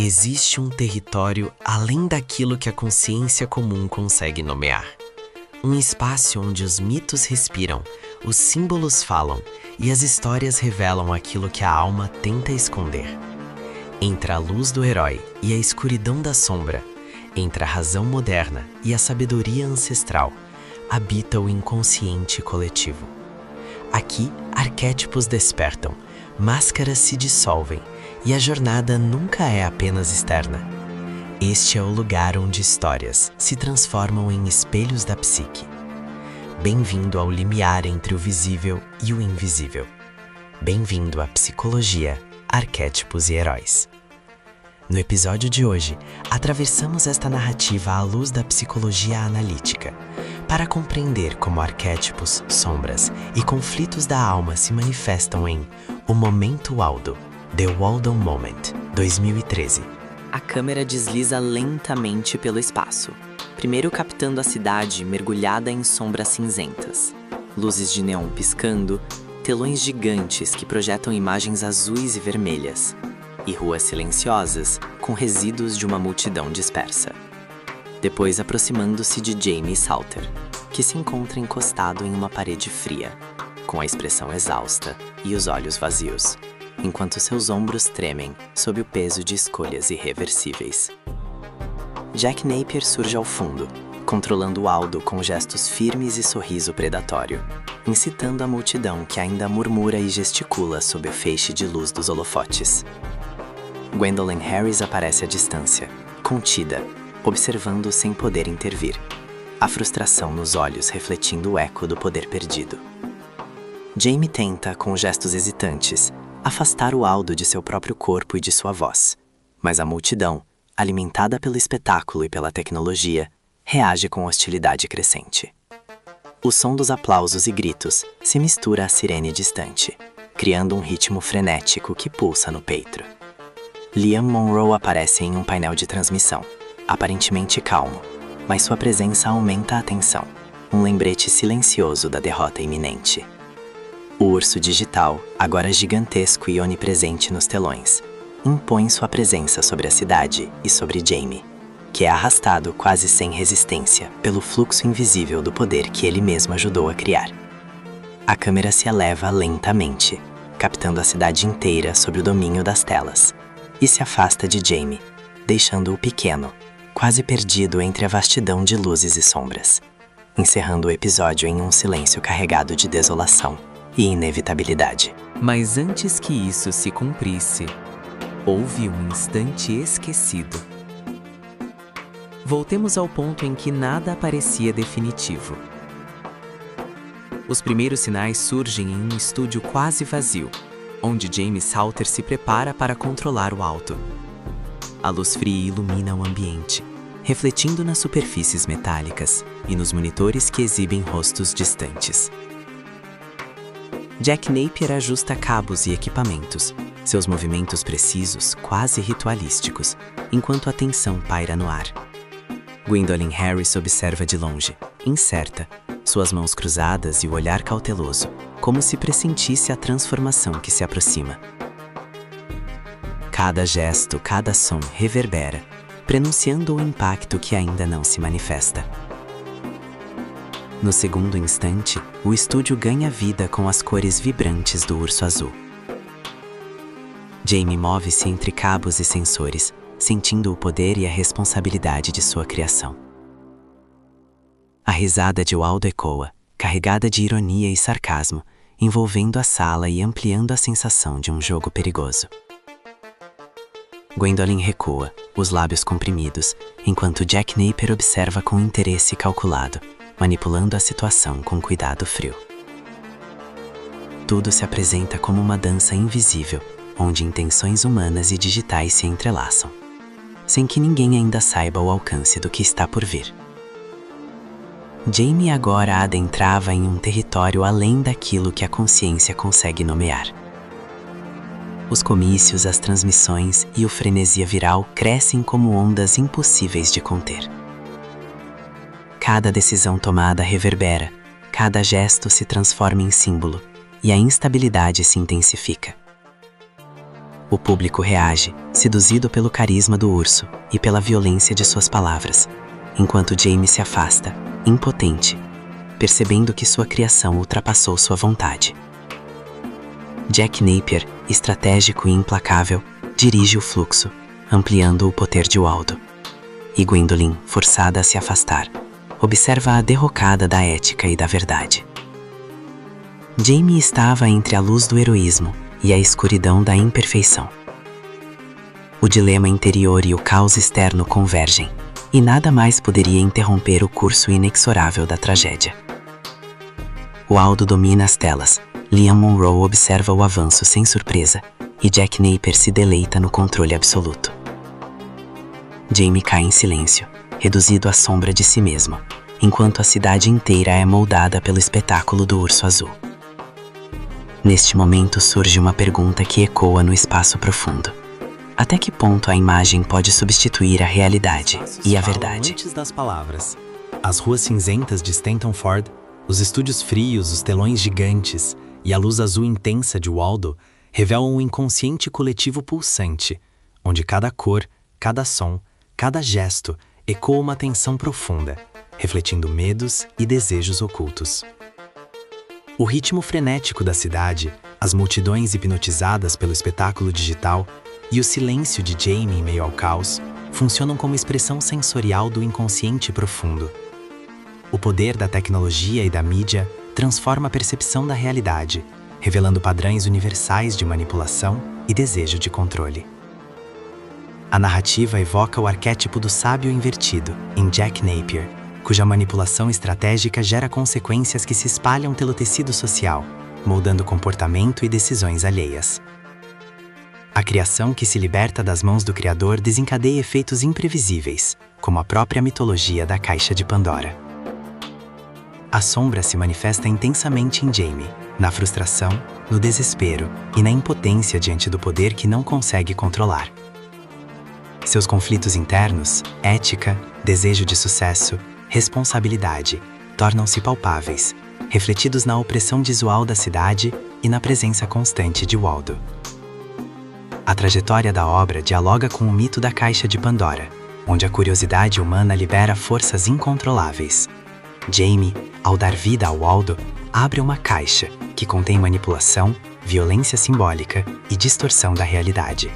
Existe um território além daquilo que a consciência comum consegue nomear. Um espaço onde os mitos respiram, os símbolos falam e as histórias revelam aquilo que a alma tenta esconder. Entre a luz do herói e a escuridão da sombra, entre a razão moderna e a sabedoria ancestral, habita o inconsciente coletivo. Aqui, arquétipos despertam, máscaras se dissolvem e a jornada nunca é apenas externa. Este é o lugar onde histórias se transformam em espelhos da psique. Bem-vindo ao limiar entre o visível e o invisível. Bem-vindo à psicologia, arquétipos e heróis. No episódio de hoje, atravessamos esta narrativa à luz da psicologia analítica, para compreender como arquétipos, sombras e conflitos da alma se manifestam em O Momento Waldo, The Waldo Moment, 2013. A câmera desliza lentamente pelo espaço, primeiro captando a cidade mergulhada em sombras cinzentas. Luzes de neon piscando, telões gigantes que projetam imagens azuis e vermelhas, e ruas silenciosas com resíduos de uma multidão dispersa. Depois aproximando-se de Jamie Salter, que se encontra encostado em uma parede fria, com a expressão exausta e os olhos vazios, enquanto seus ombros tremem sob o peso de escolhas irreversíveis. Jack Napier surge ao fundo, controlando Waldo com gestos firmes e sorriso predatório, incitando a multidão que ainda murmura e gesticula sob o feixe de luz dos holofotes. Gwendolyn Harris aparece à distância, contida, observando sem poder intervir, a frustração nos olhos refletindo o eco do poder perdido. Jamie tenta, com gestos hesitantes, afastar o Waldo de seu próprio corpo e de sua voz, mas a multidão, alimentada pelo espetáculo e pela tecnologia, reage com hostilidade crescente. O som dos aplausos e gritos se mistura à sirene distante, criando um ritmo frenético que pulsa no peito. Liam Monroe aparece em um painel de transmissão, aparentemente calmo, mas sua presença aumenta a tensão, um lembrete silencioso da derrota iminente. O urso digital, agora gigantesco e onipresente nos telões, impõe sua presença sobre a cidade e sobre Jamie, que é arrastado quase sem resistência pelo fluxo invisível do poder que ele mesmo ajudou a criar. A câmera se eleva lentamente, captando a cidade inteira sob o domínio das telas, e se afasta de Jamie, deixando-o pequeno, quase perdido entre a vastidão de luzes e sombras, encerrando o episódio em um silêncio carregado de desolação e inevitabilidade. Mas antes que isso se cumprisse, houve um instante esquecido. Voltemos ao ponto em que nada parecia definitivo. Os primeiros sinais surgem em um estúdio quase vazio, onde Jamie Salter se prepara para controlar o Waldo. A luz fria ilumina o ambiente, refletindo nas superfícies metálicas e nos monitores que exibem rostos distantes. Jack Napier ajusta cabos e equipamentos, seus movimentos precisos, quase ritualísticos, enquanto a tensão paira no ar. Gwendolyn Harris observa de longe, incerta, suas mãos cruzadas e o olhar cauteloso, como se pressentisse a transformação que se aproxima. Cada gesto, cada som reverbera, prenunciando o impacto que ainda não se manifesta. No segundo instante, o estúdio ganha vida com as cores vibrantes do urso azul. Jamie move-se entre cabos e sensores, sentindo o poder e a responsabilidade de sua criação. A risada de Waldo ecoa, carregada de ironia e sarcasmo, envolvendo a sala e ampliando a sensação de um jogo perigoso. Gwendolyn recua, os lábios comprimidos, enquanto Jack Napier observa com interesse calculado, manipulando a situação com cuidado frio. Tudo se apresenta como uma dança invisível, onde intenções humanas e digitais se entrelaçam, sem que ninguém ainda saiba o alcance do que está por vir. Jamie agora adentrava em um território além daquilo que a consciência consegue nomear. Os comícios, as transmissões e o frenesia viral crescem como ondas impossíveis de conter. Cada decisão tomada reverbera, cada gesto se transforma em símbolo, e a instabilidade se intensifica. O público reage, seduzido pelo carisma do urso e pela violência de suas palavras, enquanto Jaime se afasta, impotente, percebendo que sua criação ultrapassou sua vontade. Jack Napier, estratégico e implacável, dirige o fluxo, ampliando o poder de Waldo. E Gwendolyn, forçada a se afastar, observa a derrocada da ética e da verdade. Jaime estava entre a luz do heroísmo e a escuridão da imperfeição. O dilema interior e o caos externo convergem, e nada mais poderia interromper o curso inexorável da tragédia. Waldo domina as telas, Liam Monroe observa o avanço sem surpresa, e Jack Napier se deleita no controle absoluto. Jaime cai em silêncio, reduzido à sombra de si mesmo, enquanto a cidade inteira é moldada pelo espetáculo do urso azul. Neste momento surge uma pergunta que ecoa no espaço profundo. Até que ponto a imagem pode substituir a realidade e a verdade? Antes das palavras. As ruas cinzentas de Stanton Ford, os estúdios frios, os telões gigantes e a luz azul intensa de Waldo revelam um inconsciente coletivo pulsante, onde cada cor, cada som, cada gesto ecoa uma tensão profunda, refletindo medos e desejos ocultos. O ritmo frenético da cidade, as multidões hipnotizadas pelo espetáculo digital e o silêncio de Jaime em meio ao caos funcionam como expressão sensorial do inconsciente profundo. O poder da tecnologia e da mídia transforma a percepção da realidade, revelando padrões universais de manipulação e desejo de controle. A narrativa evoca o arquétipo do sábio invertido, em Jack Napier, cuja manipulação estratégica gera consequências que se espalham pelo tecido social, moldando comportamento e decisões alheias. A criação que se liberta das mãos do Criador desencadeia efeitos imprevisíveis, como a própria mitologia da Caixa de Pandora. A sombra se manifesta intensamente em Jaime, na frustração, no desespero e na impotência diante do poder que não consegue controlar. Seus conflitos internos, ética, desejo de sucesso, responsabilidade, tornam-se palpáveis, refletidos na opressão visual da cidade e na presença constante de Waldo. A trajetória da obra dialoga com o mito da Caixa de Pandora, onde a curiosidade humana libera forças incontroláveis. Jaime, ao dar vida a Waldo, abre uma caixa que contém manipulação, violência simbólica e distorção da realidade,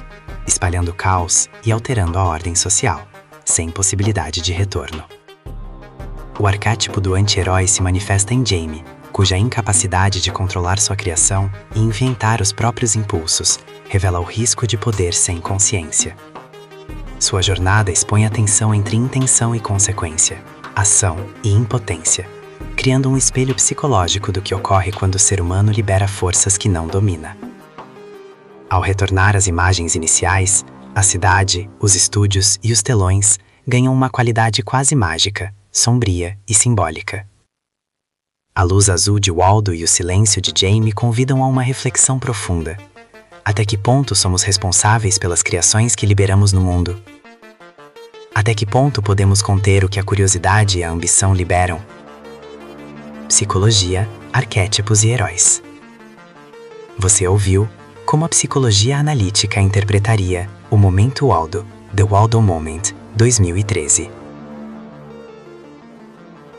espalhando caos e alterando a ordem social, sem possibilidade de retorno. O arquétipo do anti-herói se manifesta em Jaime, cuja incapacidade de controlar sua criação e inventar os próprios impulsos revela o risco de poder sem consciência. Sua jornada expõe a tensão entre intenção e consequência, ação e impotência, criando um espelho psicológico do que ocorre quando o ser humano libera forças que não domina. Ao retornar às imagens iniciais, a cidade, os estúdios e os telões ganham uma qualidade quase mágica, sombria e simbólica. A luz azul de Waldo e o silêncio de Jaime convidam a uma reflexão profunda. Até que ponto somos responsáveis pelas criações que liberamos no mundo? Até que ponto podemos conter o que a curiosidade e a ambição liberam? Psicologia, arquétipos e heróis. Você ouviu como a psicologia analítica interpretaria o Momento Waldo, The Waldo Moment, 2013.